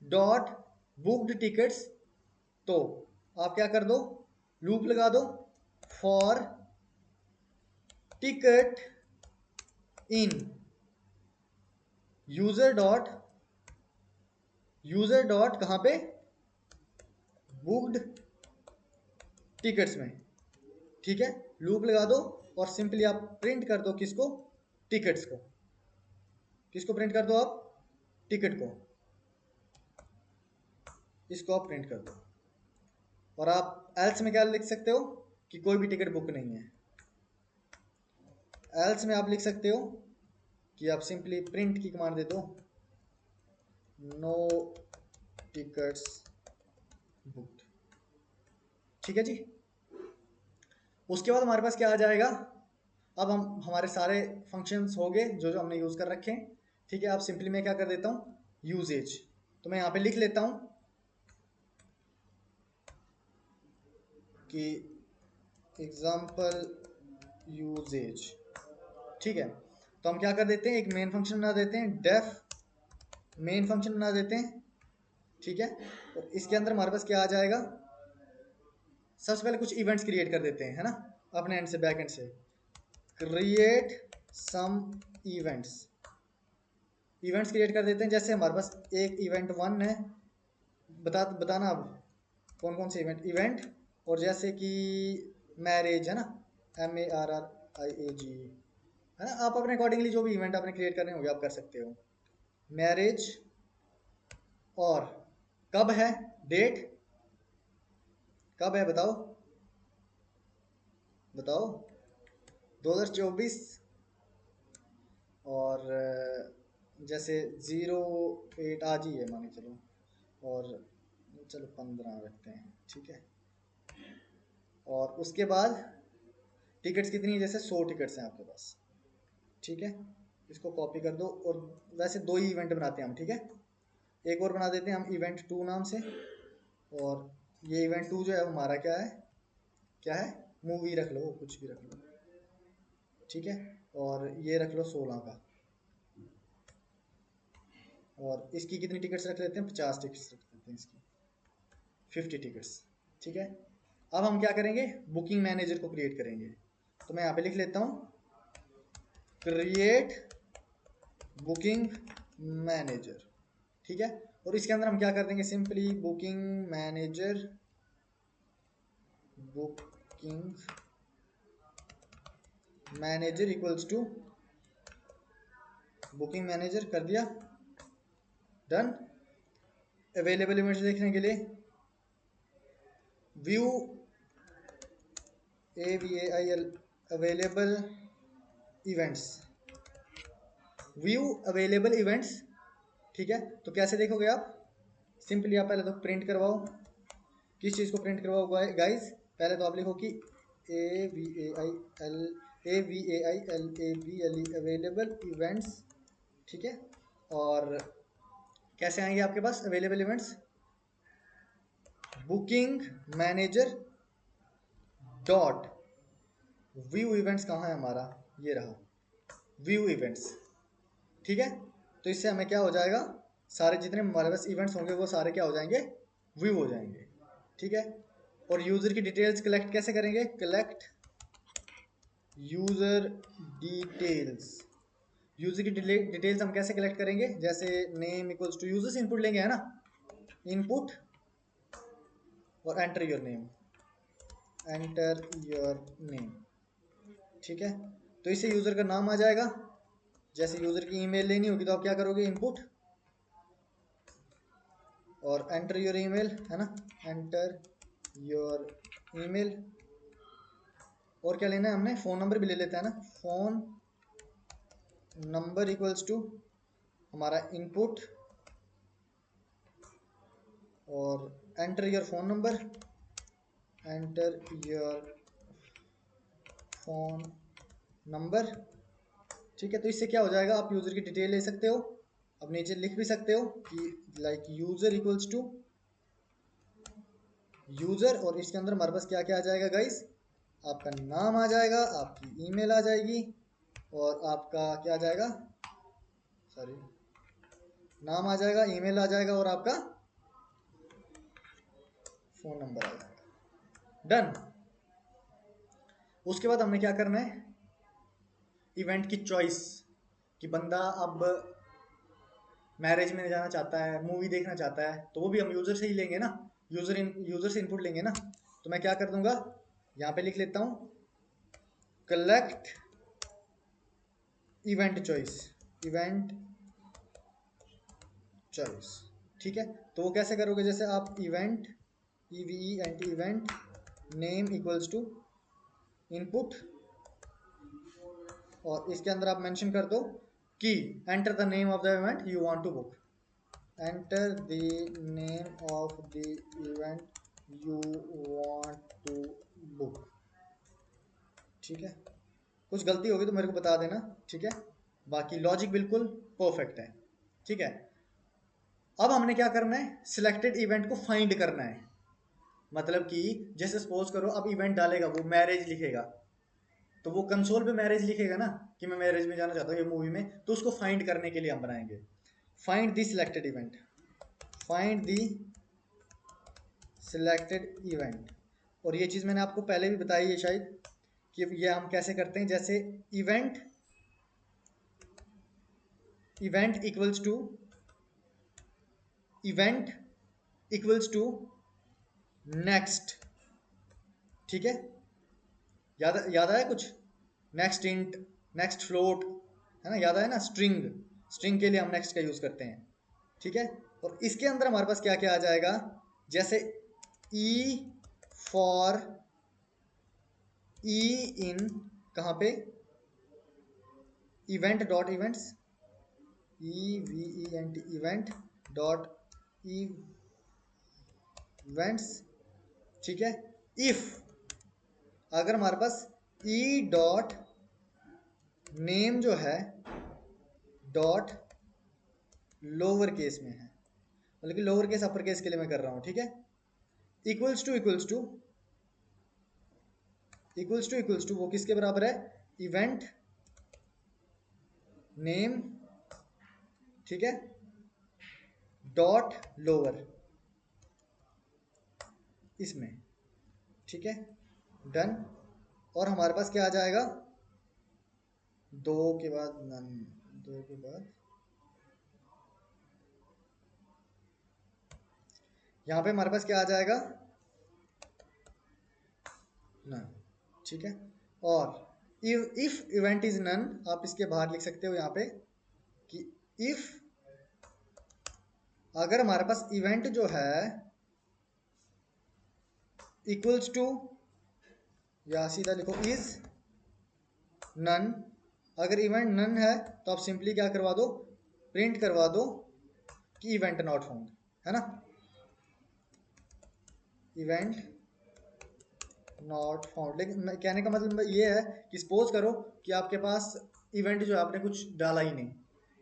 dot booked tickets, तो आप क्या कर दो, लूप लगा दो, for ticket in user dot कहाँ पे, बुक्ड टिकट्स में। ठीक है, लूप लगा दो और सिंपली आप प्रिंट कर दो किसको, टिकट्स को, किसको प्रिंट कर दो आप, टिकट को, इसको आप प्रिंट कर दो। और आप एल्स में क्या लिख सकते हो कि कोई भी टिकट बुक नहीं है, एल्स में आप लिख सकते हो कि आप सिंपली प्रिंट की कमांड दे दो, नो टिकट्स बुक्ड। ठीक है जी, उसके बाद हमारे पास क्या आ जाएगा, अब हम हमारे सारे फंक्शंस हो गए जो जो हमने यूज़ कर रखे हैं। ठीक है, अब सिंपली मैं क्या कर देता हूँ, यूजेज, तो मैं यहाँ पे लिख लेता हूँ कि एग्जाम्पल यूजेज। ठीक है, तो हम क्या कर देते हैं, एक मेन फंक्शन बना देते हैं, डेफ मेन फंक्शन बना देते हैं। ठीक है, और इसके अंदर हमारे पास क्या आ जाएगा, सबसे पहले कुछ इवेंट्स क्रिएट कर देते हैं, है ना, अपने एंड से, बैक एंड से। Create some events, events create कर देते हैं। जैसे हमारे पास एक इवेंट 1 है, बताना अब कौन कौन से इवेंट। और जैसे कि मैरिज है ना, MARRIAGE है ना, आप अपने अकॉर्डिंगली जो भी इवेंट आपने क्रिएट करने होंगे आप कर सकते हो। मैरिज, और कब है, डेट कब है बताओ बताओ, 2024। और जैसे 08 आज ही है मान के चलो, और चलो 15 रखते हैं, ठीक है। और उसके बाद टिकट्स कितनी है, जैसे 100 टिकट्स हैं आपके पास, ठीक है। इसको कॉपी कर दो। और वैसे 2 ही इवेंट बनाते हैं हम, ठीक है। एक और बना देते हैं हम इवेंट 2 नाम से। और ये इवेंट 2 जो है हमारा क्या है, क्या है, मूवी रख लो, कुछ भी रख लो, ठीक है। और ये रख लो 16 का। और इसकी कितनी टिकट्स रख लेते हैं, 50 टिकट्स रख लेते हैं इसकी, 50 टिकट्स, ठीक है। अब हम क्या करेंगे, बुकिंग मैनेजर को क्रिएट करेंगे। तो मैं यहाँ पे लिख लेता हूँ क्रिएट बुकिंग मैनेजर, ठीक है। और इसके अंदर हम क्या कर देंगे, simply booking manager, equals to booking manager, कर दिया, डन। अवेलेबल इवेंट्स देखने के लिए view AVAIL available events, view available events, ठीक है। तो कैसे देखोगे आप, सिंपली आप पहले तो प्रिंट करवाओ। किस चीज़ को प्रिंट करवाओ गाइस, पहले तो आप लिखो कि AVAILABLE अवेलेबल इवेंट्स, ठीक है। और कैसे आएंगे आपके पास available events, booking manager dot view events, कहाँ है हमारा, ये रहा व्यू इवेंट्स, ठीक है। तो इससे हमें क्या हो जाएगा, सारे जितने हमारे पास इवेंट्स होंगे वो सारे क्या हो जाएंगे, व्यू हो जाएंगे, ठीक है। और यूज़र की डिटेल्स कलेक्ट कैसे करेंगे, कलेक्ट यूज़र डिटेल्स, यूज़र की डिटेल्स हम कैसे कलेक्ट करेंगे, जैसे name equals to users input लेंगे, है ना, इनपुट और एंटर योर नेम, ठीक है। तो इससे यूज़र का नाम आ जाएगा। जैसे यूज़र की ईमेल लेनी होगी तो आप क्या करोगे, इनपुट और एंटर योर ईमेल, है ना, एंटर योर ईमेल। और क्या लेना है हमने, फ़ोन नंबर भी ले लेते हैं ना, फ़ोन नंबर इक्वल्स टू हमारा इनपुट और enter your phone number, enter your phone number, ठीक है। तो इससे क्या हो जाएगा, आप यूज़र की डिटेल ले सकते हो। अब नीचे लिख भी सकते हो कि like user equals to user, और इसके अंदर हमारे पास क्या क्या आ जाएगा गाइस, आपका नाम आ जाएगा, आपकी ईमेल आ जाएगी, और आपका क्या आ जाएगा, सॉरी, नाम आ जाएगा, ईमेल आ जाएगा, और आपका फ़ोन नंबर आ जाएगा, डन। उसके बाद हमने क्या करना है, इवेंट की चॉइस, कि बंदा अब मैरिज में जाना चाहता है, मूवी देखना चाहता है, तो वो भी हम यूज़र से ही लेंगे ना, यूज़र से इनपुट लेंगे ना। तो मैं क्या कर दूंगा, यहाँ पे लिख लेता हूँ कलेक्ट इवेंट चॉइस, ठीक है। तो वो कैसे करोगे, जैसे आप event event name equals to input, और इसके अंदर आप मेंशन कर दो कि enter the name of the event you want to book, enter the name of the event you want to book, ठीक है। कुछ गलती होगी तो मेरे को बता देना, ठीक है। बाकी लॉजिक बिल्कुल परफेक्ट है, ठीक है। अब हमने क्या करना है, सिलेक्टेड इवेंट को फाइंड करना है। मतलब कि जैसे सपोज करो अब इवेंट डालेगा वो मैरिज लिखेगा, तो वो कंसोल पे मैरिज लिखेगा ना, कि मैं मैरिज में जाना चाहता हूँ ये मूवी में, तो उसको फाइंड करने के लिए हम बनाएंगे find the selected event, find the selected event. और ये चीज़ मैंने आपको पहले भी बताई है शायद, कि ये हम कैसे करते हैं, जैसे event equals to event equals to next, ठीक है, याद आया कुछ, नेक्स्ट इंट, नेक्स्ट फ्लोट, है ना, याद आया ना, स्ट्रिंग के लिए हम नेक्स्ट का यूज करते हैं, ठीक है। और इसके अंदर हमारे पास क्या क्या आ जाएगा, जैसे ई फॉर ई इन कहाँ पे, event dot events, EVENT event dot events, ठीक है। इफ अगर हमारे पास ई डॉट नेम जो है डॉट लोअर केस में है, मतलब कि लोअर केस अपर केस के लिए मैं कर रहा हूं, ठीक है, इक्वल्स टू वो किसके बराबर है, इवेंट नेम, ठीक है, डॉट लोअर इसमें, ठीक है, डन। और हमारे पास क्या आ जाएगा, दो के बाद नन, दो के बाद यहाँ पे हमारे पास क्या आ जाएगा, नन, ठीक है। और इफ इवेंट इज नन, आप इसके बाहर लिख सकते हो यहाँ पे कि इफ अगर हमारे पास इवेंट जो है इक्वल्स टू, या सीधा लिखो इज नन, अगर इवेंट नन है तो आप सिंपली क्या करवा दो, प्रिंट करवा दो कि इवेंट नॉट फाउंड, है ना, इवेंट नॉट फाउंड। लेकिन कहने का मतलब ये है कि सपोज करो कि आपके पास इवेंट जो है आपने कुछ डाला ही नहीं,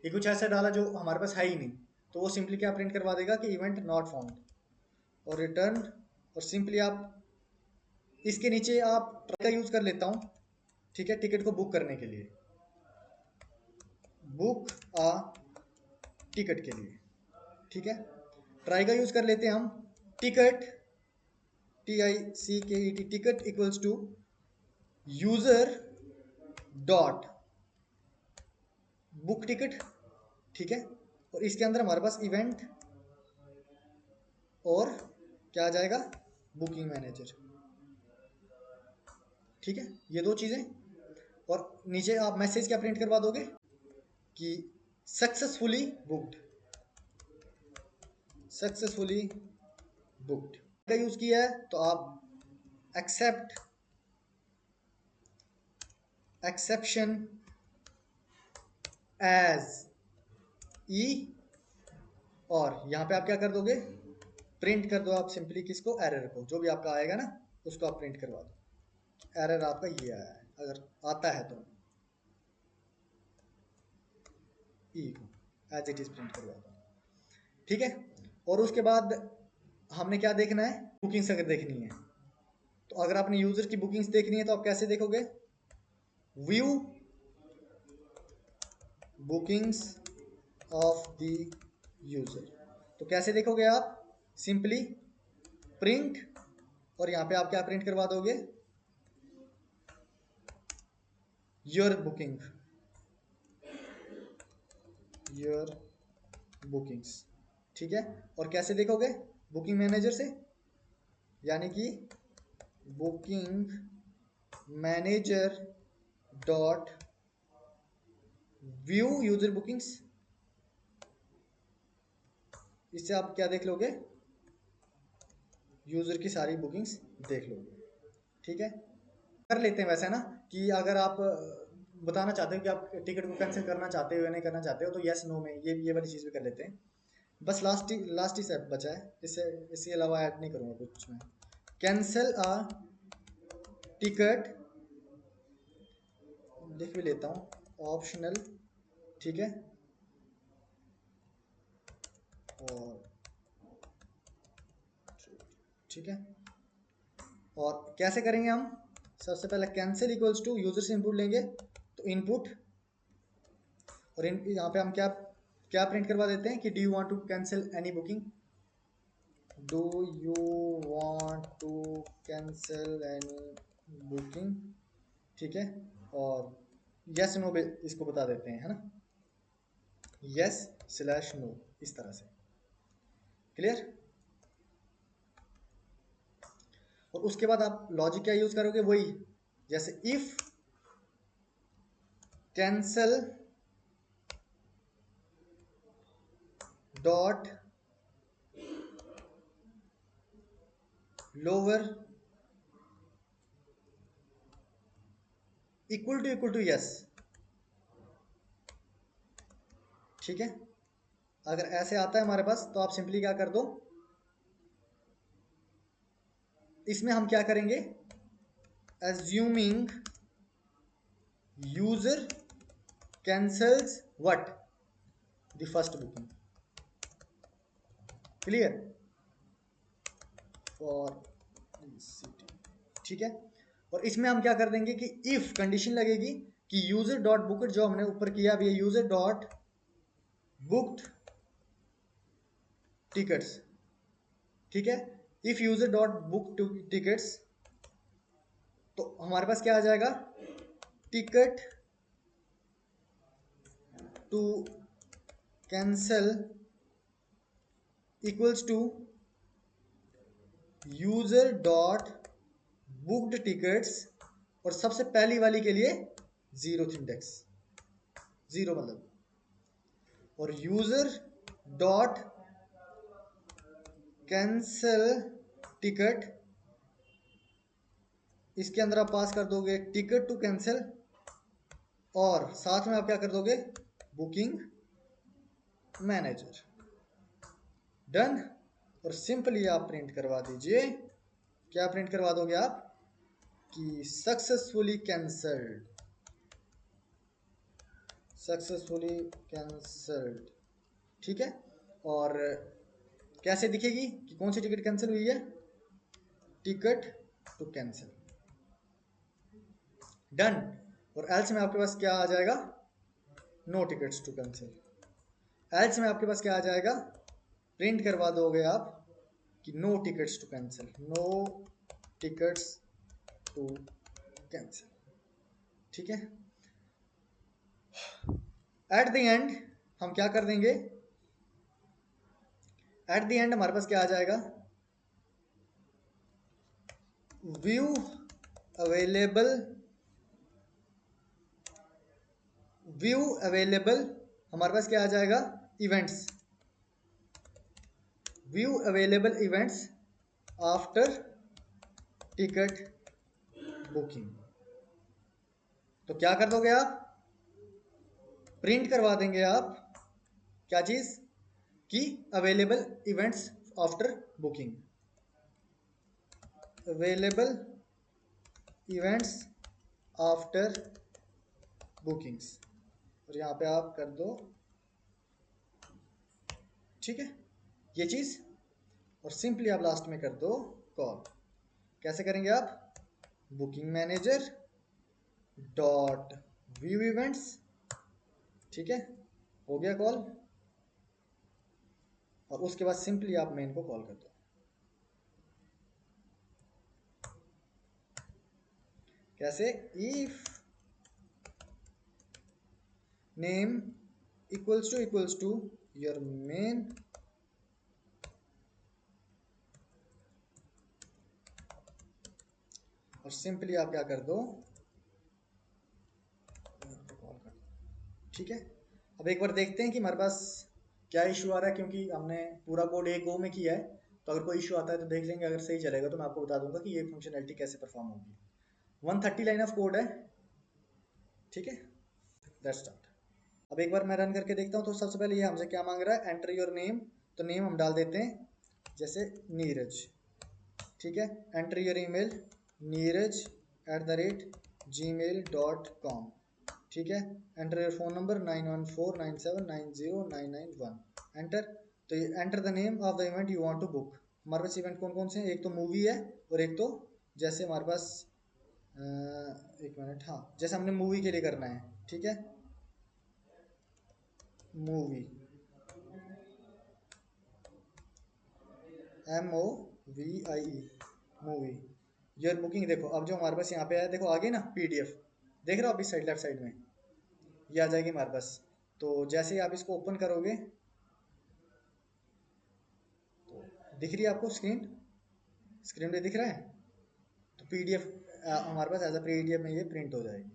ये कुछ ऐसा डाला जो हमारे पास है ही नहीं, तो वो सिंपली क्या प्रिंट करवा देगा कि इवेंट नॉट फाउंड, और रिटर्न, और सिंपली आप इसके नीचे आप ट्राई का यूज कर लेता हूँ, ठीक है, टिकट को बुक करने के लिए, बुक आ टिकट के लिए, ठीक है, ट्राई का यूज कर लेते हैं हम, ticket TICKET ticket equals to user dot book ticket, ठीक है, और इसके अंदर हमारे पास इवेंट और क्या आ जाएगा, बुकिंग मैनेजर, ठीक है, ये दो चीजें। और नीचे आप मैसेज क्या प्रिंट करवा दोगे कि सक्सेसफुली बुक्ड, सक्सेसफुली बुक्ड का यूज किया है तो आप एक्सेप्ट एक्सेप्शन एज ई, और यहाँ पे आप क्या कर दोगे, प्रिंट कर दो आप सिंपली किसको, एरर को, जो भी आपका आएगा ना उसको आप प्रिंट करवा दो, एरर आपका ये आया है, अगर आता है तो ई को एज इट इज प्रिंट करवा दो, ठीक है। और उसके बाद हमने क्या देखना है, बुकिंग्स अगर देखनी है, तो अगर आपने यूजर की बुकिंग्स देखनी है तो आप कैसे देखोगे, view bookings of the user, तो कैसे देखोगे आप, सिंपली प्रिंट, और यहाँ पे आप क्या प्रिंट करवा दोगे, योर बुकिंग, योर बुकिंग्स, ठीक है। और कैसे देखोगे, बुकिंग मैनेजर से, यानी कि booking manager dot view user bookings, इससे आप क्या देख लोगे, यूजर की सारी बुकिंग्स देख लोगे, ठीक है। कर लेते हैं वैसे ना, कि अगर आप बताना चाहते हो कि आप टिकट को कैंसिल करना चाहते हो या नहीं करना चाहते हो, तो यस नो में ये वाली चीज़ भी कर लेते हैं। बस लास्ट ही स्टेप बचा है, इसके अलावा ऐड नहीं करूँगा कुछ में। कैंसिल अ टिकट लिख भी लेता हूँ, ऑप्शनल, ठीक है, और ठीक है। और कैसे करेंगे हम, सबसे पहले कैंसिल इक्वल्स टू यूजर से इनपुट लेंगे, तो इनपुट, और यहाँ पे हम क्या क्या प्रिंट करवा देते हैं कि do you want to cancel any booking, do you want to cancel any booking, ठीक है, और यस नो इसको बता देते हैं, है ना, यस स्लैश नो, इस तरह से। क्लियर? और उसके बाद आप लॉजिक क्या यूज करोगे, वही जैसे if cancel dot lower equal to yes. ठीक है, अगर ऐसे आता है हमारे पास तो आप सिंपली क्या कर दो, इसमें हम क्या करेंगे, assuming user cancels what, the first booking। Clear? For city. ठीक है, और इसमें हम क्या कर देंगे कि इफ कंडीशन लगेगी कि यूजर डॉट बुकड, जो हमने ऊपर किया अभी, यूजर डॉट बुक्ड टिकट्स। ठीक है, if user dot book tickets, तो हमारे पास क्या आ जाएगा, ticket to cancel equals to user dot booked tickets, और सबसे पहली वाली के लिए जीरो इंडेक्स, जीरो मतलब, और यूजर डॉट कैंसल टिकट, इसके अंदर आप पास कर दोगे टिकट टू कैंसिल, और साथ में आप क्या कर दोगे, बुकिंग मैनेजर। डन। और सिंपली आप प्रिंट करवा दीजिए, क्या प्रिंट करवा दोगे आप, कि सक्सेसफुली कैंसल्ड, सक्सेसफुली कैंसल्ड। ठीक है, और कैसे दिखेगी कि कौन सी टिकट कैंसिल हुई है, टिकट टू कैंसिल। डन। और एल्स में आपके पास क्या आ जाएगा, no tickets to cancel. Else में आपके पास क्या आ जाएगा, प्रिंट करवा दोगे आप कि no tickets to cancel, no tickets to cancel. ठीक है, एट द एंड हम क्या कर देंगे, एट द एंड हमारे पास क्या आ जाएगा, व्यू अवेलेबल, व्यू अवेलेबल, हमारे पास क्या आ जाएगा, events, view available events after ticket booking. तो क्या कर दोगे आप, प्रिंट करवा देंगे आप क्या चीज, कि available events after booking, available events after bookings, और यहाँ पे आप कर दो। ठीक है, ये चीज, और सिंपली आप लास्ट में कर दो कॉल। कैसे करेंगे आप, booking manager dot view events. ठीक है, हो गया कॉल, और उसके बाद सिंपली आप मेन को कॉल कर दो। कैसे, if name equals to your main और सिंपली आप क्या कर दो, कॉल कर दो। ठीक है, अब एक बार देखते हैं कि हमारे पास क्या इशू आ रहा है, क्योंकि हमने पूरा कोड एक गो में किया है, तो अगर कोई इशू आता है तो देख लेंगे, अगर सही चलेगा तो मैं आपको बता दूंगा कि ये फंक्शनैलिटी कैसे परफॉर्म होगी। 130 लाइन ऑफ कोड है। ठीक है, लेट्स स्टार्ट। अब एक बार मैं रन करके देखता हूँ, तो सबसे पहले ये हमसे क्या मांग रहा है, एंटर योर नेम, तो नेम हम डाल देते हैं जैसे नीरज। ठीक है, एंटर योर ईमेल, neeraj@gmail.com। ठीक है, enter your phone number 9149790991, enter. तो ये enter the name of the event you want to book. हमारे पास इवेंट कौन कौन से हैं, एक तो मूवी है, और एक तो जैसे हमारे पास एक मिनट, हाँ, जैसे हमने मूवी के लिए करना है। ठीक है, movie, MOVIE, movie. Your booking देखो, अब जो हमारे पास यहाँ पे है, देखो आगे ना पीडीएफ देख रहे हो आप इस साइड लेफ्ट साइड में, ये आ जाएगी हमारे पास। तो जैसे ही आप इसको ओपन करोगे तो दिख रही है आपको स्क्रीन, स्क्रीन पे दिख रहा है। तो पीडीएफ हमारे पास एज अ पीडीएफ में ये प्रिंट हो जाएगी।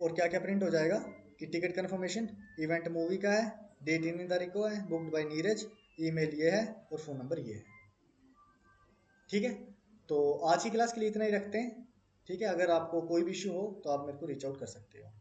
और क्या क्या प्रिंट हो जाएगा कि टिकट कंफर्मेशन, इवेंट मूवी का है, डेट इन तारीख को है, बुक्ड बाय नीरज, ईमेल ये है और फ़ोन नंबर ये है। ठीक है, तो आज की क्लास के लिए इतना ही रखते हैं। ठीक है, अगर आपको कोई भी इशू हो तो आप मेरे को रीच आउट कर सकते हो।